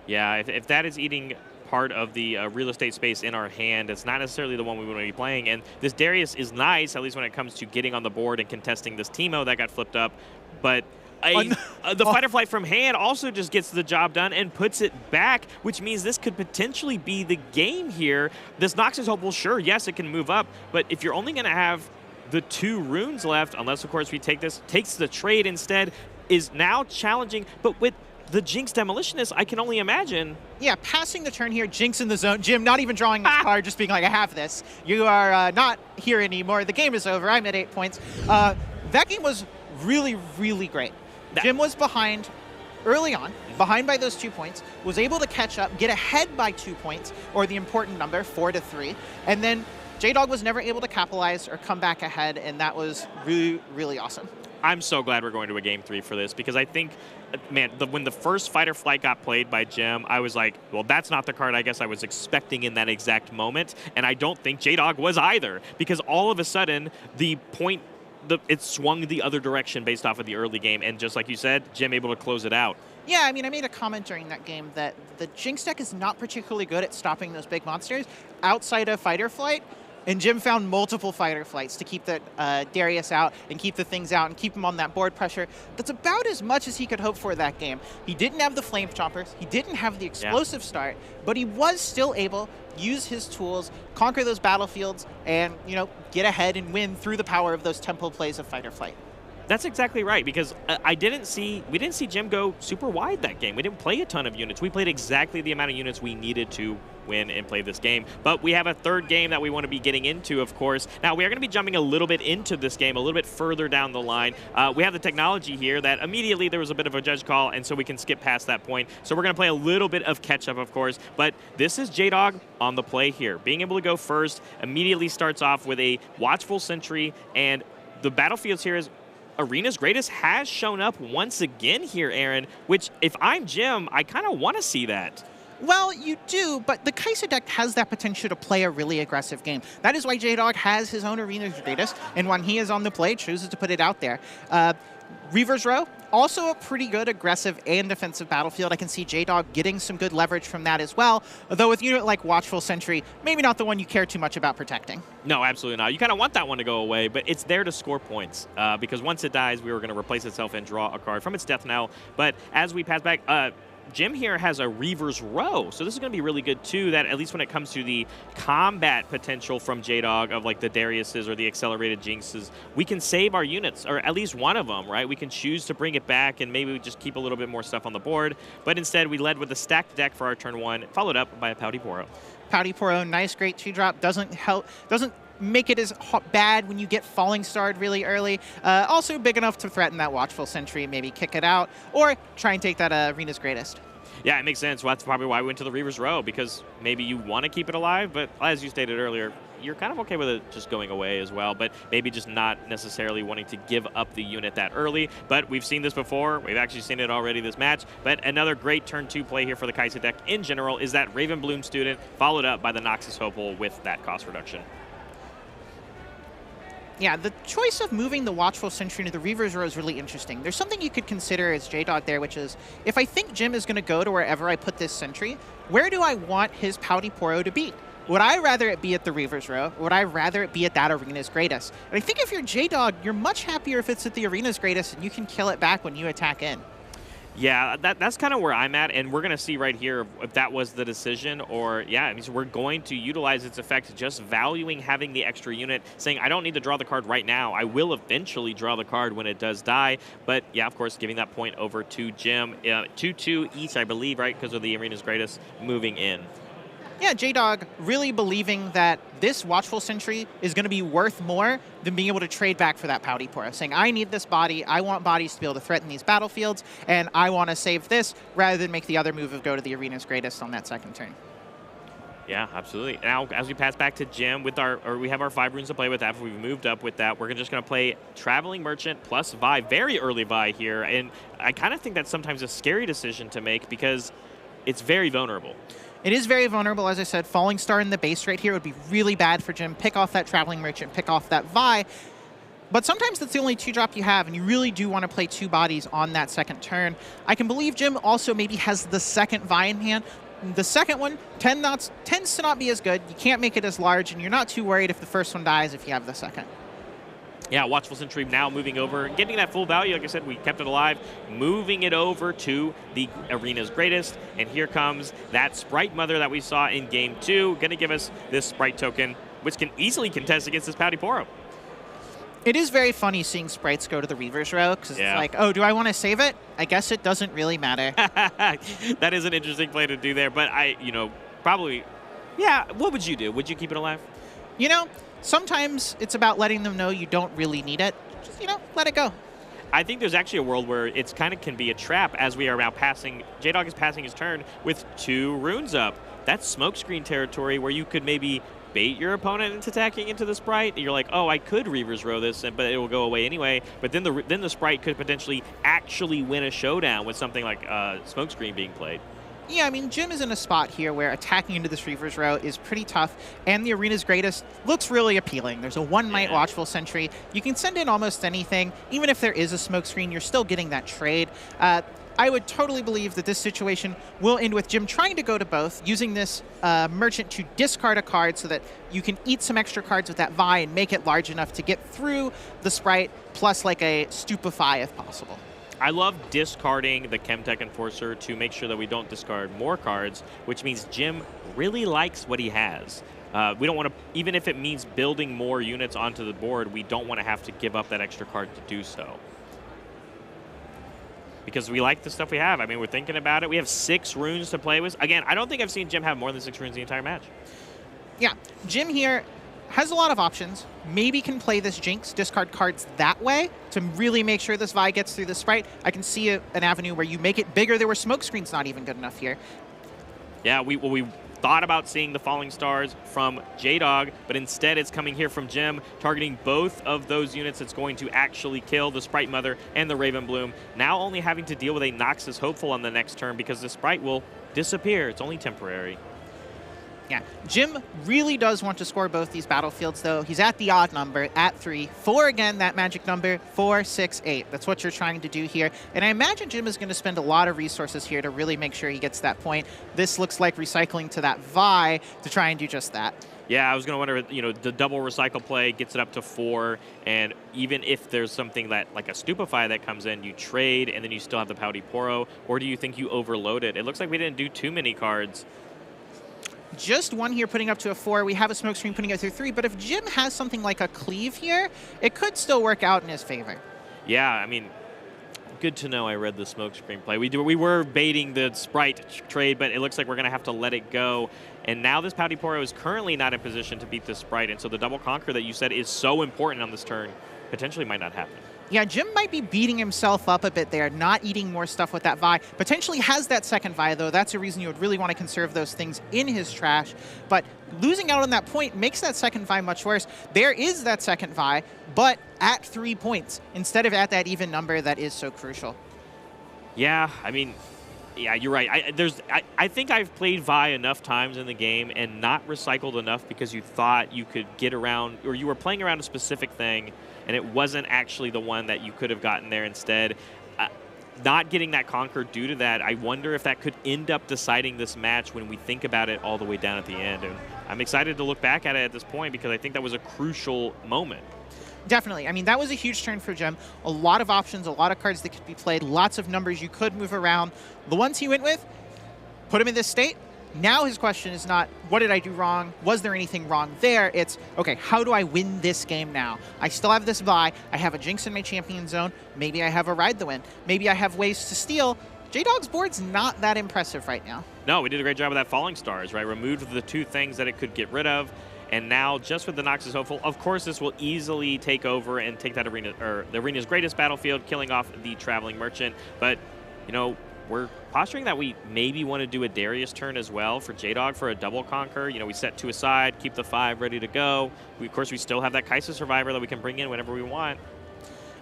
Yeah, if that is eating part of the real estate space in our hand, it's not necessarily the one we want to be playing. And this Darius is nice, at least when it comes to getting on the board and contesting this Teemo that got flipped up. But the Fight or Flight from hand also just gets the job done and puts it back, which means this could potentially be the game here. This Noxus Hopeful, sure, yes, it can move up, but if you're only going to have the 2 runes left, unless, of course, we takes the trade instead, is now challenging. But with the Jinx Demolitionist, I can only imagine. Yeah, passing the turn here, Jinx in the zone. Jim not even drawing this card, just being like, I have this. You are not here anymore. The game is over. I'm at 8 points. That game was really, really great. Jim was behind early on, behind by those 2 points, was able to catch up, get ahead by 2 points, or the important number, 4-3, and then J-Dog was never able to capitalize or come back ahead, and that was really, really awesome. I'm so glad we're going to a Game 3 for this, because I think, man, when the first Fight or Flight got played by Jim, I was like, well, that's not the card I guess I was expecting in that exact moment, and I don't think J-Dog was either, because all of a sudden, it swung the other direction based off of the early game, and just like you said, Jim able to close it out. Yeah, I mean, I made a comment during that game that the Jinx deck is not particularly good at stopping those big monsters outside of Fight or Flight. And Jim found multiple Fight or Flights to keep the Darius out and keep the things out and keep him on that board pressure. That's about as much as he could hope for that game. He didn't have the Flame Chompers. He didn't have the explosive start, but he was still able to use his tools, conquer those battlefields, and get ahead and win through the power of those tempo plays of Fight or Flight. That's exactly right, because we didn't see Jim go super wide that game. We didn't play a ton of units. We played exactly the amount of units we needed to win and play this game. But we have a third game that we want to be getting into, of course. Now, we are going to be jumping a little bit into this game, a little bit further down the line. We have the technology here that immediately there was a bit of a judge call, and so we can skip past that point. So we're going to play a little bit of catch-up, of course. But this is J-Dog on the play here. Being able to go first immediately starts off with a Watchful Sentry, and the battlefields here is Arena's Greatest has shown up once again here, Aaron, which if I'm Jim, I kind of want to see that. Well, you do, but the Kai'Sa deck has that potential to play a really aggressive game. That is why J-Dog has his own Arena's Greatest, and when he is on the play, chooses to put it out there. Reaver's Row, also a pretty good aggressive and defensive battlefield. I can see J-Dog getting some good leverage from that as well, although with a unit like Watchful Sentry, maybe not the one you care too much about protecting. No, absolutely not. You kind of want that one to go away, but it's there to score points, because once it dies, we were going to replace itself and draw a card from its death knell. But as we pass back, Jim here has a Reaver's Row, so this is going to be really good too, that at least when it comes to the combat potential from J-Dog of like the Dariuses or the accelerated Jinxes, we can save our units, or at least one of them, right? We can choose to bring it back and maybe we just keep a little bit more stuff on the board, but instead we led with a stacked deck for our turn 1, followed up by a Pouty Poro. Pouty Poro, nice, great 2-drop, doesn't make it as bad when you get Falling Starred really early. Also big enough to threaten that Watchful Sentry, maybe kick it out, or try and take that Arena's Greatest. Yeah, it makes sense. Well, that's probably why we went to the Reaver's Row, because maybe you want to keep it alive, but as you stated earlier, you're kind of okay with it just going away as well, but maybe just not necessarily wanting to give up the unit that early. But we've seen this before. We've actually seen it already this match. But another great turn 2 play here for the Kai'Sa deck in general is that Raven Bloom Student, followed up by the Noxus Hopeful with that cost reduction. Yeah, the choice of moving the Watchful Sentry into the Reaver's Row is really interesting. There's something you could consider as J-Dog there, which is, if I think Jim is going to go to wherever I put this Sentry, where do I want his Pouty Poro to be? Would I rather it be at the Reaver's Row, or would I rather it be at that Arena's Greatest? And I think if you're J-Dog, you're much happier if it's at the Arena's Greatest and you can kill it back when you attack in. Yeah, that's kind of where I'm at, and we're going to see right here if that was the decision, or, yeah, it means we're going to utilize its effect, just valuing having the extra unit, saying, I don't need to draw the card right now. I will eventually draw the card when it does die, but, yeah, of course, giving that point over to Jim. 2-2 each, I believe, right, because of the Arena's Greatest moving in. Yeah, J-Dog really believing that this Watchful Sentry is going to be worth more than being able to trade back for that Pouty Poro, saying, I need this body, I want bodies to be able to threaten these battlefields, and I want to save this rather than make the other move of go to the Arena's Greatest on that second turn. Yeah, absolutely. Now, as we pass back to Jim, we have our 5 runes to play with after we've moved up with that. We're just going to play Traveling Merchant plus Vi, very early Vi here, and I kind of think that's sometimes a scary decision to make because it's very vulnerable. It is very vulnerable, as I said. Falling Star in the base right here would be really bad for Jim. Pick off that Traveling Merchant, pick off that Vi. But sometimes that's the only 2-drop you have, and you really do want to play 2 bodies on that second turn. I can believe Jim also maybe has the second Vi in hand. The second one tends to not be as good. You can't make it as large, and you're not too worried if the first one dies if you have the second. Yeah, Watchful Sentry now moving over, getting that full value. Like I said, we kept it alive, moving it over to the Arena's Greatest. And here comes that Sprite Mother that we saw in Game 2, going to give us this Sprite token, which can easily contest against this Pouty Poro. It is very funny seeing Sprites go to the Reaver's Row, because it's like, oh, do I want to save it? I guess it doesn't really matter. That is an interesting play to do there, but probably, yeah, what would you do? Would you keep it alive? Sometimes it's about letting them know you don't really need it. Just, let it go. I think there's actually a world where it's kind of can be a trap as we are now passing. J-Dog is passing his turn with 2 runes up. That's smokescreen territory where you could maybe bait your opponent into attacking into the Sprite. You're like, oh, I could Reaver's Row this, but it will go away anyway. But then the Sprite could potentially actually win a showdown with something like smokescreen being played. Yeah, I mean, Jim is in a spot here where attacking into this Reaver's Row is pretty tough, and the Arena's Greatest looks really appealing. There's a 1-Might Watchful Sentry. You can send in almost anything. Even if there is a smokescreen, you're still getting that trade. I would totally believe that this situation will end with Jim trying to go to both, using this Merchant to discard a card so that you can eat some extra cards with that Vi and make it large enough to get through the Sprite, plus like a Stupefy if possible. I love discarding the Chemtech Enforcer to make sure that we don't discard more cards, which means Jim really likes what he has. We don't want to, even if it means building more units onto the board, we don't want to have to give up that extra card to do so. Because we like the stuff we have. I mean, we're thinking about it. We have 6 runes to play with. Again, I don't think I've seen Jim have more than 6 runes the entire match. Yeah, Jim here has a lot of options. Maybe can play this Jinx, discard cards that way to really make sure this Vi gets through the Sprite. I can see an avenue where you make it bigger. There were smokescreens not even good enough here. Yeah, we thought about seeing the Falling Stars from J-Dog, but instead it's coming here from Jim, targeting both of those units that's going to actually kill the Sprite Mother and the Raven Bloom. Now only having to deal with a Noxus Hopeful on the next turn because the Sprite will disappear. It's only temporary. Yeah, Jim really does want to score both these battlefields, though. He's at the odd number, at 3. 4, again, that magic number, 4, 6, 8. That's what you're trying to do here. And I imagine Jim is going to spend a lot of resources here to really make sure he gets that point. This looks like recycling to that Vi to try and do just that. Yeah, I was going to wonder, the double recycle play gets it up to 4, and even if there's something that, like a Stupefy that comes in, you trade, and then you still have the Pouty Poro, or do you think you overload it? It looks like we didn't do too many cards. Just 1 here putting up to a 4. We have a smokescreen putting it through 3, but if Jim has something like a cleave here, it could still work out in his favor. Yeah, I mean, good to know I read the smokescreen play. We were baiting the Sprite trade, but it looks like we're going to have to let it go. And now this Pouty Poro is currently not in position to beat this Sprite, and so the double conquer that you said is so important on this turn potentially might not happen. Yeah, Jim might be beating himself up a bit there, not eating more stuff with that Vi. Potentially has that second Vi, though. That's a reason you would really want to conserve those things in his trash. But losing out on that point makes that second Vi much worse. There is that second Vi, but at 3 points instead of at that even number that is so crucial. Yeah, I mean, Yeah, you're right. I think I've played Vi enough times in the game and not recycled enough because you thought you could get around, or you were playing around a specific thing, and it wasn't actually the one that you could have gotten there instead. Not getting that conquer due to that, I wonder if that could end up deciding this match when we think about it all the way down at the end. And I'm excited to look back at it at this point because I think that was a crucial moment. Definitely. I mean, that was a huge turn for Jim. A lot of options, a lot of cards that could be played, lots of numbers you could move around. The ones he went with, put him in this state. Now his question is not, what did I do wrong? Was there anything wrong there? It's, okay, how do I win this game now? I still have this bye. I have a Jinx in my champion zone. Maybe I have a Ride the Wind. Maybe I have ways to steal. J-Dog's board's not that impressive right now. No, we did a great job of that Falling Stars, right? Removed the two things that it could get rid of. And now, just with the Noxus Hopeful, of course, this will easily take over and take that arena, or the arena's greatest battlefield, killing off the Traveling Merchant. But, you know, we're posturing that we maybe want to do a Darius turn as well for J-Dog for a double conquer. You know, we set 2 aside, keep the 5 ready to go. Of course, we still have that Kaisa Survivor that we can bring in whenever we want.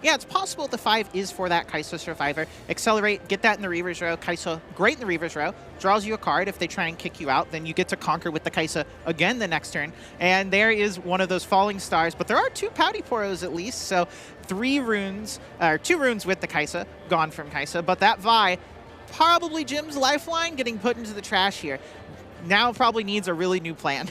Yeah, it's possible the 5 is for that Kaisa Survivor. Accelerate, get that in the Reaver's Row. Kaisa, great in the Reaver's Row. Draws you a card. If they try and kick you out, then you get to conquer with the Kaisa again the next turn. And there is one of those Falling Stars. But there are 2 Pouty Poros at least, so 3 runes, or 2 runes with the Kaisa, gone from Kaisa. But that Vi, probably Jim's lifeline, getting put into the trash here. Now probably needs a really new plan.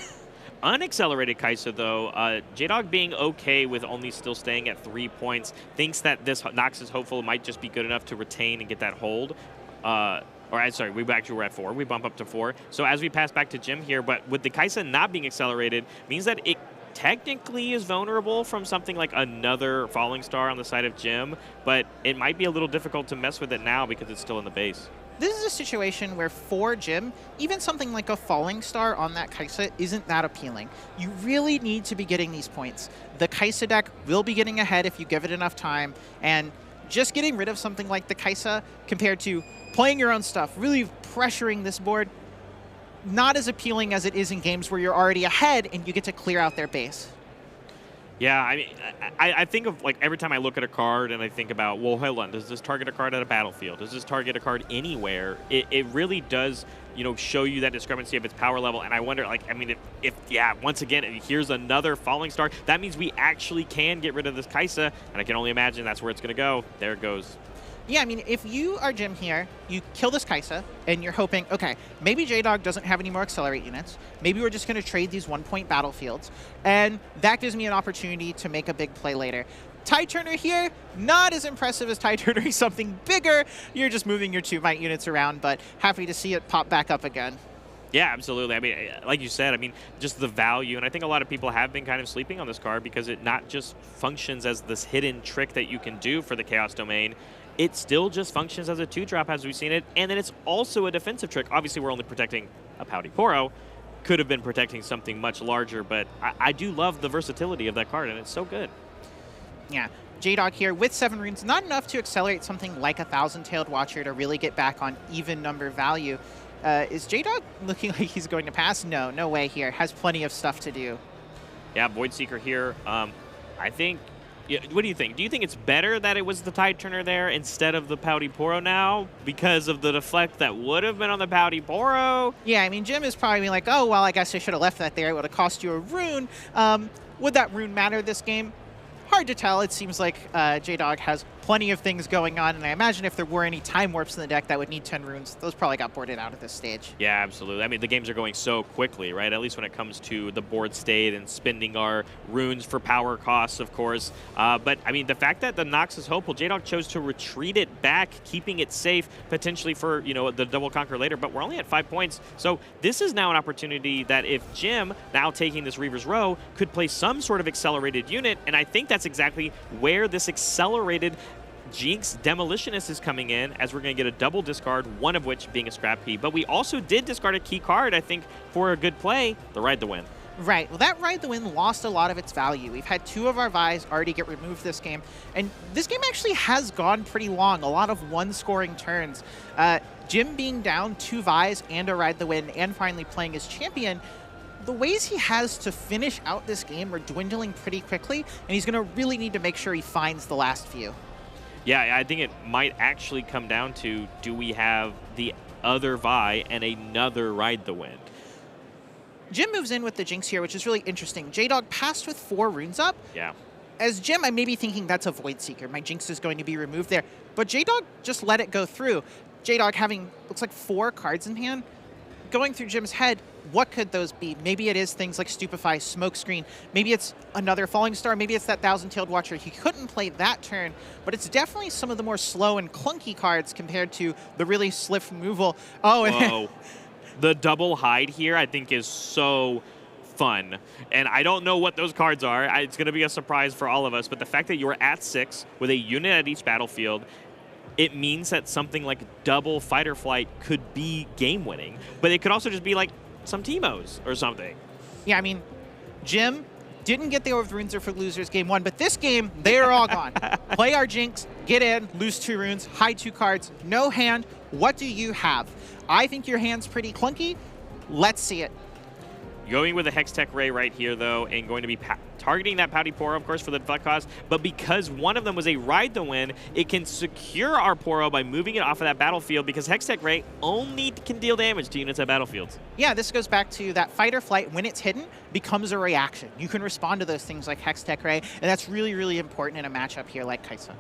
Unaccelerated Kaisa, though, J-Dog being okay with only still staying at 3 points, thinks that this Noxus Hopeful might just be good enough to retain and get that hold. Sorry, we actually were at 4. We bump up to 4. So as we pass back to Jim here, but with the Kaisa not being accelerated, means that it technically is vulnerable from something like another Falling Star on the side of Jim, but it might be a little difficult to mess with it now because it's still in the base. This is a situation where for Jim, even something like a Falling Star on that Kaisa isn't that appealing. You really need to be getting these points. The Kaisa deck will be getting ahead if you give it enough time, and just getting rid of something like the Kaisa compared to playing your own stuff, really pressuring this board, not as appealing as it is in games where you're already ahead and you get to clear out their base. Yeah, I mean, I think of, like, every time I look at a card and I think about, well, hold on, does this target a card at a battlefield? Does this target a card anywhere? It really does, you know, show you that discrepancy of its power level. And I wonder, like, I mean, yeah, once again, here's another Falling Star. That means we actually can get rid of this Kaisa, and I can only imagine that's where it's going to go. There it goes. Yeah, I mean, if you are Jim here, you kill this Kaisa, and you're hoping, okay, maybe J-Dog doesn't have any more Accelerate units. Maybe we're just going to trade these 1-point battlefields, and that gives me an opportunity to make a big play later. Tide Turner here, not as impressive as Tide Turner, something bigger. You're just moving your 2-might units around, but happy to see it pop back up again. Yeah, absolutely. I mean, like you said, I mean, just the value, and I think a lot of people have been kind of sleeping on this card because it not just functions as this hidden trick that you can do for the Chaos Domain, it still just functions as a 2-drop as we've seen it, and then it's also a defensive trick. Obviously, we're only protecting a Pouty Poro. Could have been protecting something much larger, but I do love the versatility of that card, and it's so good. Yeah, J-Dog here with 7 runes, not enough to accelerate something like a Thousand-Tailed Watcher to really get back on even number value. Is J-Dog looking like he's going to pass? No, no way here. Has plenty of stuff to do. Yeah, Void Seeker here. I think... Yeah, what do you think? Do you think it's better that it was the Tide Turner there instead of the Pouty Poro now because of the deflect that would have been on the Pouty Poro? Yeah, I mean, Jim is probably like, oh, well, I guess I should have left that there. It would have cost you a rune. Would that rune matter this game? Hard to tell. It seems like J-Dog has plenty of things going on, and I imagine if there were any Time Warps in the deck that would need 10 runes, those probably got boarded out at this stage. Yeah, absolutely. I mean, the games are going so quickly, right? At least when it comes to the board state and spending our runes for power costs, of course. But, I mean, the fact that the Noxus Hopeful, J-Dog chose to retreat it back, keeping it safe, potentially for, you know, the double conquer later, but we're only at 5 points. So this is now an opportunity that if Jim, now taking this Reaver's Row, could play some sort of accelerated unit, and I think that's exactly where this accelerated Jinx Demolitionist is coming in, as we're going to get a double discard, one of which being a scrap key. But we also did discard a key card, I think, for a good play, the Ride the Wind. Right. Well, that Ride the Wind lost a lot of its value. We've had 2 of our Vi's already get removed this game, and this game actually has gone pretty long, a lot of one-scoring turns. Jim being down 2 Vi's and a Ride the Wind and finally playing as champion, the ways he has to finish out this game are dwindling pretty quickly, and he's going to really need to make sure he finds the last few. Yeah, I think it might actually come down to, do we have the other Vi and another Ride the Wind? Jim moves in with the Jinx here, which is really interesting. J-Dog passed with 4 runes up. Yeah. As Jim, I may be thinking that's a Void Seeker. My Jinx is going to be removed there. But J-Dog just let it go through. J-Dog having, looks like 4 cards in hand. Going through Jim's head, what could those be? Maybe it is things like Stupefy, Smokescreen. Maybe it's another Falling Star. Maybe it's that Thousand-Tailed Watcher. He couldn't play that turn, but it's definitely some of the more slow and clunky cards compared to the really swift removal. Oh, and whoa. The double hide here, I think, is so fun. And I don't know what those cards are. It's going to be a surprise for all of us. But the fact that you're at 6 with a unit at each battlefield, it means that something like double Fight or Flight could be game-winning. But it could also just be like some Teemos or something. Yeah, I mean, Jim didn't get the Over the Runes for losers game 1, but this game, they are all gone. Play our Jinx, get in, lose 2 runes, hide 2 cards, no hand. What do you have? I think your hand's pretty clunky. Let's see it. Going with a Hextech Ray right here, though, and going to be targeting that Pouty Poro, of course, for the Deflect cost. But because one of them was a Ride the Wind, it can secure our Poro by moving it off of that battlefield, because Hextech Ray only can deal damage to units at battlefields. Yeah, this goes back to that Fight or Flight, when it's hidden, becomes a reaction. You can respond to those things like Hextech Ray, and that's really, really important in a matchup here like Kai'Sa.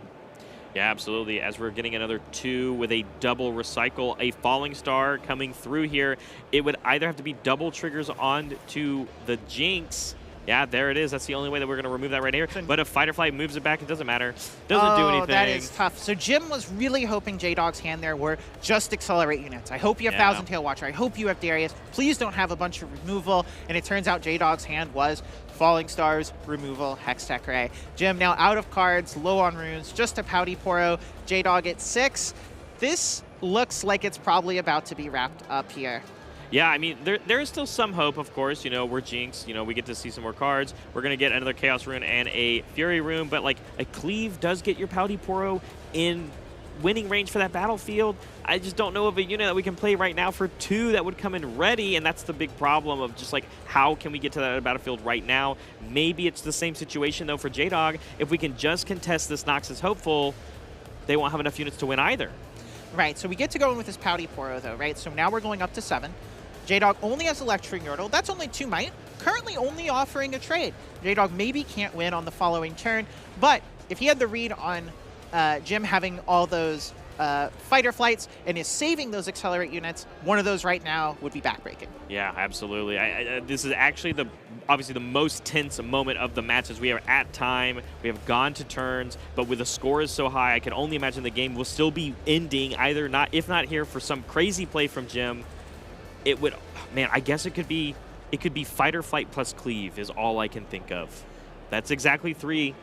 Yeah, absolutely. As we're getting another 2 with a double recycle, a Falling Star coming through here, it would either have to be double triggers on to the Jinx. Yeah, there it is. That's the only way that we're going to remove that right here. But if Fight or Flight moves it back, it doesn't matter. Doesn't do anything. That is tough. So Jim was really hoping J-Dog's hand there were just accelerate units. I hope you have Thousand Tail Watcher. I hope you have Darius. Please don't have a bunch of removal. And it turns out J-Dog's hand was Falling Stars, removal, Hextech Ray. Jim now out of cards, low on runes, just a Pouty Poro. J-Dog at 6. This looks like it's probably about to be wrapped up here. Yeah, I mean, there is still some hope, of course. You know, we're Jinx. You know, we get to see some more cards. We're going to get another Chaos Rune and a Fury Rune. But, like, a Cleave does get your Pouty Poro in winning range for that battlefield. I just don't know of a unit that we can play right now for 2 that would come in ready. And that's the big problem of just, like, how can we get to that battlefield right now? Maybe it's the same situation, though, for J-Dog. If we can just contest this Noxus Hopeful, they won't have enough units to win either. Right, so we get to go in with this Pouty Poro, though, right? So now we're going up to 7. J-Dog only has Electring Yordle. That's only 2 might. Currently only offering a trade. J-Dog maybe can't win on the following turn, but if he had the read on Jim having all those Fight or Flights and is saving those Accelerate units, one of those right now would be backbreaking. Yeah, absolutely. This is actually obviously the most tense moment of the matches. We are at time. We have gone to turns, but with the score is so high, I can only imagine the game will still be ending either if not here for some crazy play from Jim. It would, man, I guess it could be Fight or Flight plus Cleave is all I can think of. That's exactly 3.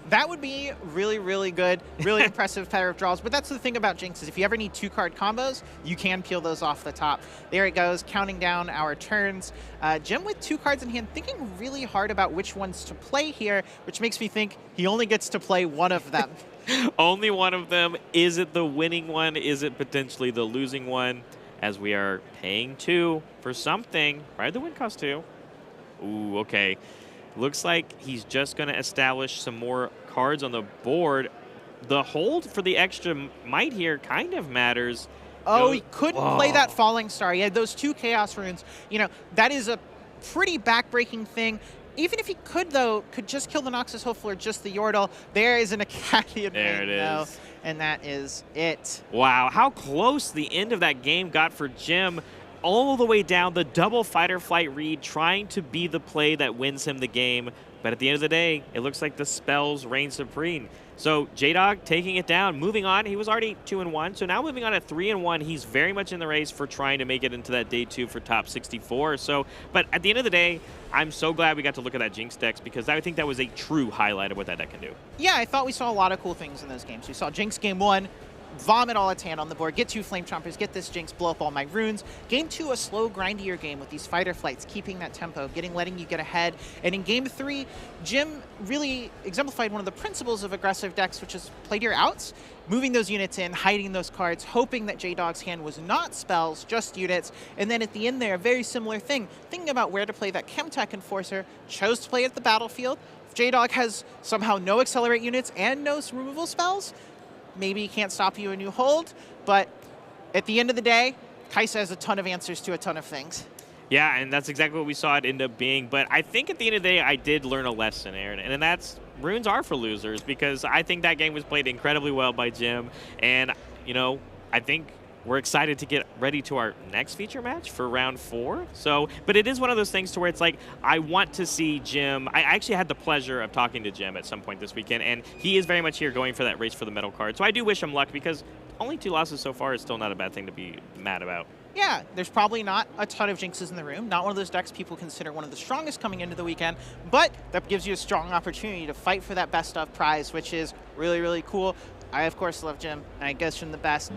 That would be really, really good, really impressive pair of draws. But that's the thing about Jinx is if you ever need 2-card combos, you can peel those off the top. There it goes, counting down our turns. Jim with 2 cards in hand, thinking really hard about which ones to play here, which makes me think he only gets to play one of them. Only one of them. Is it the winning one? Is it potentially the losing one? As we are paying 2 for something. Right, the win cost 2. Ooh, okay. Looks like he's just going to establish some more cards on the board. The hold for the extra might here kind of matters. Oh, he couldn't play that Falling Star. He had those 2 Chaos Runes. You know, that is a pretty backbreaking thing. Even if he could, though, could just kill the Noxus Hopeful or just the Yordle. There is an Acadian There it is. And that is it. Wow, how close the end of that game got for Jim. All the way down, the double Fight or Flight read, trying to be the play that wins him the game. But at the end of the day, it looks like the spells reign supreme. So J-Dog taking it down, moving on. He was already 2-1, so now moving on at 3-1. He's very much in the race for trying to make it into that day 2 for top 64. So, but at the end of the day, I'm so glad we got to look at that Jinx decks because I think that was a true highlight of what that deck can do. Yeah, I thought we saw a lot of cool things in those games. We saw Jinx game 1, vomit all its hand on the board, get 2 Flame Chompers, get this Jinx, blow up all my runes. Game 2, a slow, grindier game with these Fight or Flights, keeping that tempo, letting you get ahead. And in Game 3, Jim really exemplified one of the principles of aggressive decks, which is play to your outs, moving those units in, hiding those cards, hoping that J-Dog's hand was not spells, just units. And then at the end there, a very similar thing, thinking about where to play that Chemtech Enforcer, chose to play at the battlefield, If J-Dog has somehow no accelerate units and no removal spells, maybe he can't stop you and you hold. But at the end of the day, Kai'Sa has a ton of answers to a ton of things. Yeah, and that's exactly what we saw it end up being. But I think at the end of the day, I did learn a lesson, Aaron, and that's runes are for losers, because I think that game was played incredibly well by Jim. And, you know, I think we're excited to get ready to our next feature match for round 4. So, but it is one of those things to where it's like, I want to see Jim. I actually had the pleasure of talking to Jim at some point this weekend, and he is very much here going for that race for the medal card. So I do wish him luck, because only 2 losses so far is still not a bad thing to be mad about. Yeah, there's probably not a ton of Jinxes in the room. Not one of those decks people consider one of the strongest coming into the weekend, but that gives you a strong opportunity to fight for that best of prize, which is really, really cool. I, of course, love Jim, and I guess him the best.